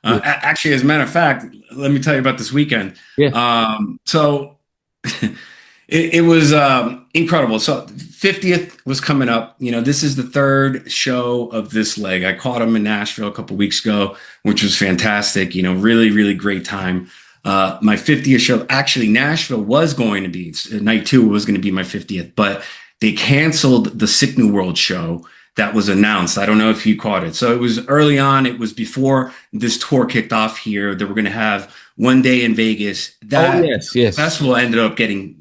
Yeah. Actually, as a matter of fact, let me tell you about this weekend. Yeah. So it was incredible. So 50th was coming up. This is the third show of this leg. I caught him in Nashville a couple weeks ago, which was fantastic. Really, really great time. My 50th show, actually, Nashville was going to be night two was going to be my 50th, but they canceled the Sick New World show that was announced. I don't know if you caught it. So it was early on. It was before this tour kicked off here. They were going to have one day in Vegas. Oh, That yes, yes. festival ended up getting,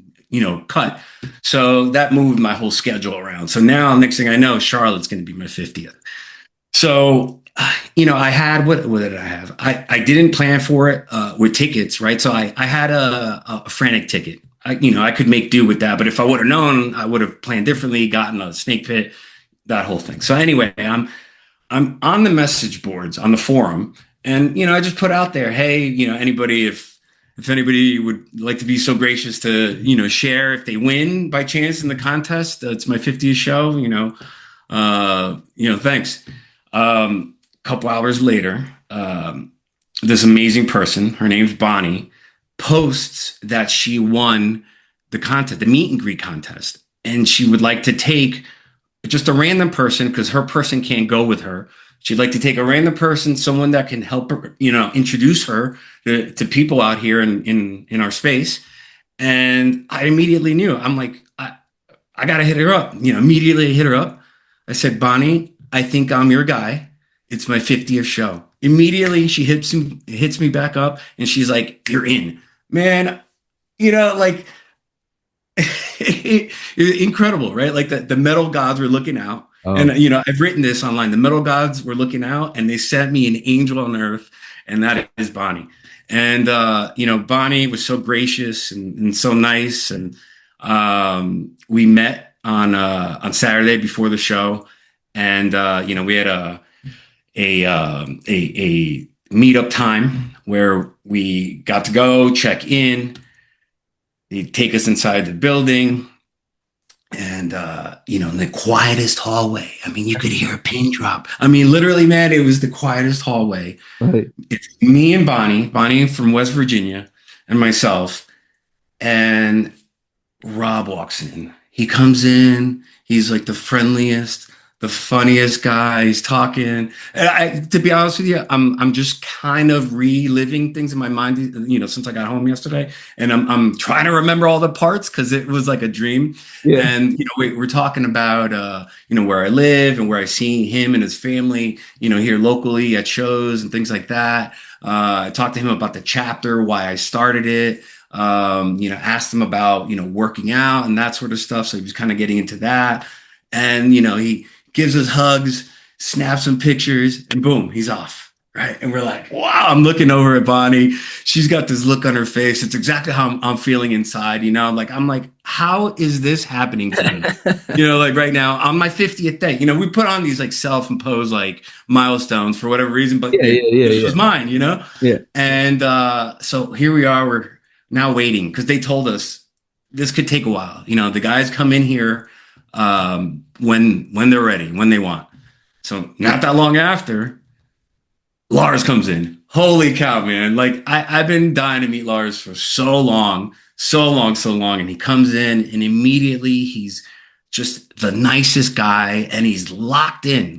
cut. So that moved my whole schedule around. So now, next thing I know, Charlotte's going to be my 50th. So, I had what did I have? I didn't plan for it with tickets, right? So I had a frantic ticket. I could make do with that. But if I would have known, I would have planned differently, gotten a snake pit, that whole thing. So anyway, I'm on the message boards on the forum, and I just put out there, hey, anybody if anybody would like to be so gracious to share if they win by chance in the contest, it's my 50th show. Thanks. Couple hours later, this amazing person, her name's Bonnie, posts that she won the contest, the meet and greet contest, and she would like to take just a random person because her person can't go with her. She'd like to take a random person, someone that can help her, introduce her to people out here in our space. And I immediately knew. I'm like, I gotta hit her up. Immediately hit her up. I said, Bonnie, I think I'm your guy. It's my 50th show. Immediately she hits me back up, and she's like, you're in. Man, like incredible, right? Like the metal gods were looking out. And Oh, I've written this online. The metal gods were looking out, and they sent me an angel on earth, and that is Bonnie. And Bonnie was so gracious and so nice, and we met on Saturday before the show, and we had a meetup time where we got to go check in. They take us inside the building, and in the quietest hallway. I mean, you could hear a pin drop. I mean, literally, man, it was the quietest hallway. right. It's me and Bonnie from West Virginia, and myself. And Rob walks in. He comes in. He's like the friendliest, the funniest guy. He's talking. And to be honest with you, I'm just kind of reliving things in my mind, since I got home yesterday, and I'm trying to remember all the parts because it was like a dream. Yeah. And we're talking about where I live and where I see him and his family, here locally at shows and things like that. I talked to him about the chapter, why I started it. Asked him about, working out and that sort of stuff. So he was kind of getting into that. And, he gives us hugs, snaps some pictures, and boom, he's off. Right. And we're like, wow, I'm looking over at Bonnie. She's got this look on her face. It's exactly how I'm feeling inside. I'm like, how is this happening to me? Like right now on my 50th day, we put on these like self-imposed like milestones for whatever reason, but Yeah, yeah, yeah, this yeah. was mine, Yeah. And so here we are. We're now waiting because they told us this could take a while. The guys come in here when they're ready, when they want. So not that long after, Lars comes in. Holy cow, man. Like I've been dying to meet Lars for so long, so long, so long. And he comes in and immediately he's just the nicest guy and he's locked in,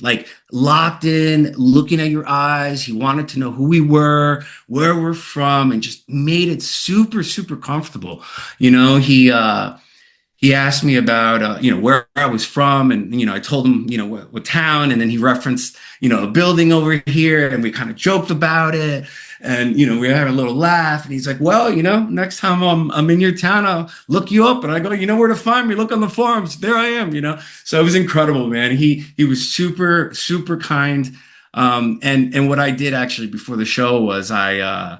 looking at your eyes. He wanted to know who we were, where we're from, and just made it super, super comfortable. He asked me about where I was from, and I told him what town, and then he referenced a building over here, and we kind of joked about it, and we had a little laugh, and he's like, well, next time I'm in your town, I'll look you up, and I go, you know where to find me, look on the forums, there I am. So it was incredible, man. He was super, super kind. And what I did actually before the show was I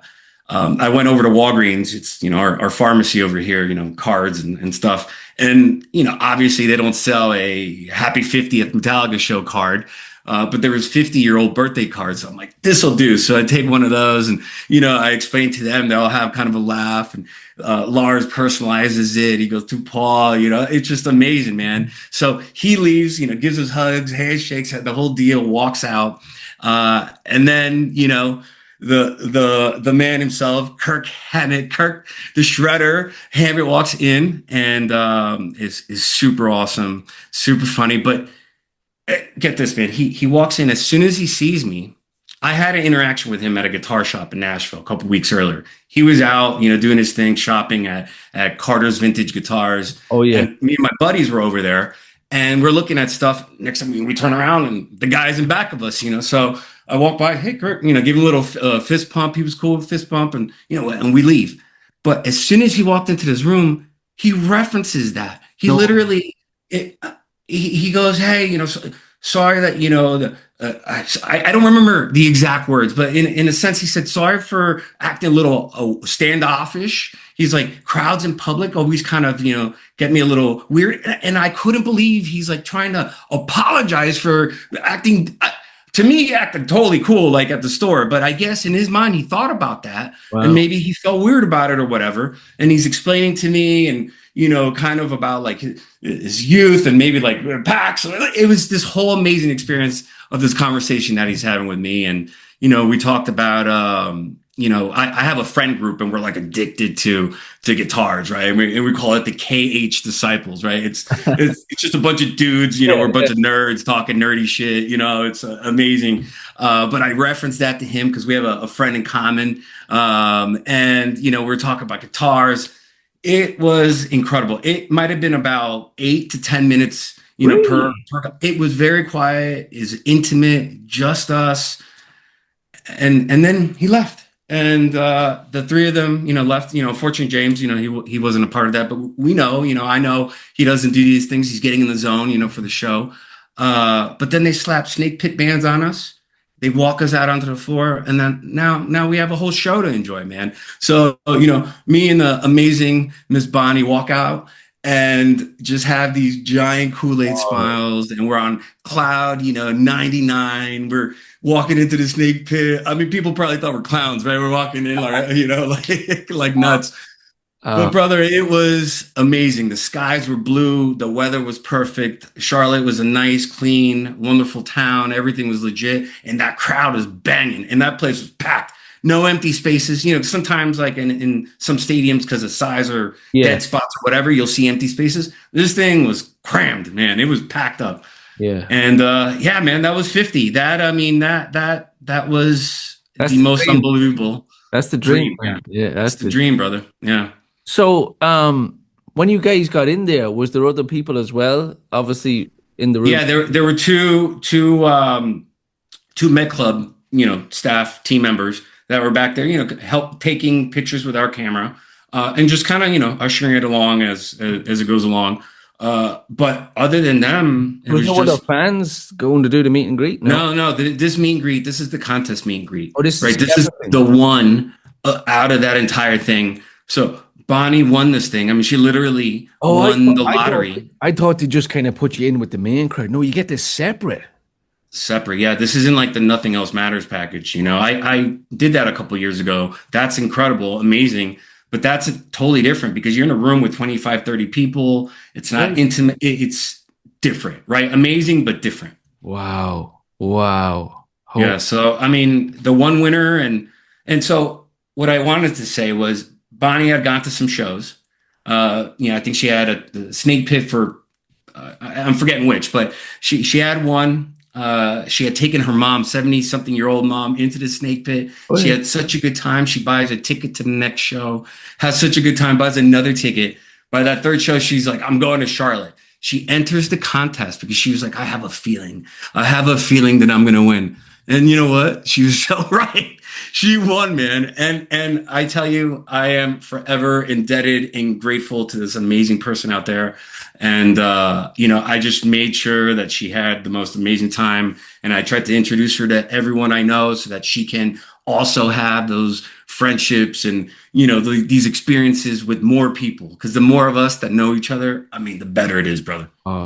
went over to Walgreens. It's our pharmacy over here. Cards and stuff. And obviously they don't sell a Happy 50th Metallica show card, but there was 50-year-old birthday cards. So I'm like, this will do. So I take one of those, and I explain to them. They all have kind of a laugh. And Lars personalizes it. He goes to Paul. It's just amazing, man. So he leaves. Gives us hugs, handshakes, the whole deal. Walks out, and then the man himself, Kirk Hammett, Kirk the Shredder. Hammett walks in and is super awesome, super funny. But get this, man. He walks in as soon as he sees me. I had an interaction with him at a guitar shop in Nashville a couple weeks earlier. He was out, doing his thing, shopping at Carter's Vintage Guitars. Oh yeah. And me and my buddies were over there, and we're looking at stuff. Next time we turn around, and the guy's in back of us. So I walk by, hey Kurt, give him a little fist pump. He was cool with fist pump, and and we leave. But as soon as he walked into this room, he references that. He literally, he goes, hey, sorry that I don't remember the exact words, but in a sense, he said, sorry for acting a little standoffish. He's like, crowds in public always kind of, get me a little weird. And I couldn't believe he's like trying to apologize for acting. To me, he acted totally cool, like at the store. But I guess in his mind, he thought about that. Wow. And maybe he felt weird about it or whatever. And he's explaining to me and, kind of about like his youth and maybe like packs. It was this whole amazing experience of this conversation that he's having with me. And, we talked about, I have a friend group and we're like addicted to guitars, right? And we call it the KH Disciples, right? It's just a bunch of dudes, we're a bunch of nerds talking nerdy shit, it's amazing. But I referenced that to him because we have a friend in common. And, we're talking about guitars. It was incredible. It might have been about 8 to 10 minutes, really? per. It was very quiet, is intimate, just us. And then he left. And the three of them, left. Fortunately, James, he wasn't a part of that. But we know, I know he doesn't do these things. He's getting in the zone, for the show. But then they slap snake pit bands on us. They walk us out onto the floor, and then now we have a whole show to enjoy, man. So, me and the amazing Miss Bonnie walk out and just have these giant Kool-Aid smiles, and we're on cloud, 99. We're walking into the snake pit. I mean, people probably thought we're clowns, right? We're walking in, like nuts. But brother, it was amazing. The skies were blue. The weather was perfect. Charlotte was a nice, clean, wonderful town. Everything was legit. And that crowd was banging. And that place was packed. No empty spaces. Sometimes like in some stadiums, because of size or dead spots or whatever, you'll see empty spaces. This thing was crammed, man. It was packed up. Yeah. And man, that was 50. That was the most unbelievable. That's the dream. Yeah, that's the dream, brother. Yeah. So, when you guys got in there, was there other people as well? Obviously, in the room. Yeah, there were two Met Club, staff team members that were back there, help taking pictures with our camera, and just kind of, ushering it along as it goes along. But other than them, it was no other fans going to do the meet and greet. No. This meet and greet. This is the contest meet and greet. Oh, this right. This is the one out of that entire thing. So. Bonnie won this thing. I mean, she literally won the lottery. I thought they just kind of put you in with the main crowd. No, you get this separate. Yeah. This isn't like the Nothing Else Matters package. I did that a couple of years ago. That's incredible, amazing. But that's totally different because you're in a room with 25, 30 people. It's not intimate. It's different, right? Amazing, but different. Wow. Yeah. So, I mean, the one winner. And so what I wanted to say was, Bonnie had gone to some shows. I think she had a snake pit for, I'm forgetting which, but she had one. She had taken her mom, 70-something-year-old mom, into the snake pit. Oh, yeah. She had such a good time. She buys a ticket to the next show, has such a good time, buys another ticket. By that third show, she's like, I'm going to Charlotte. She enters the contest because she was like, I have a feeling that I'm going to win. And you know what? She was so right. She won, man. And I tell you, I am forever indebted and grateful to this amazing person out there. And, I just made sure that she had the most amazing time. And I tried to introduce her to everyone I know so that she can also have those friendships and, these experiences with more people. Because the more of us that know each other, I mean, the better it is, brother.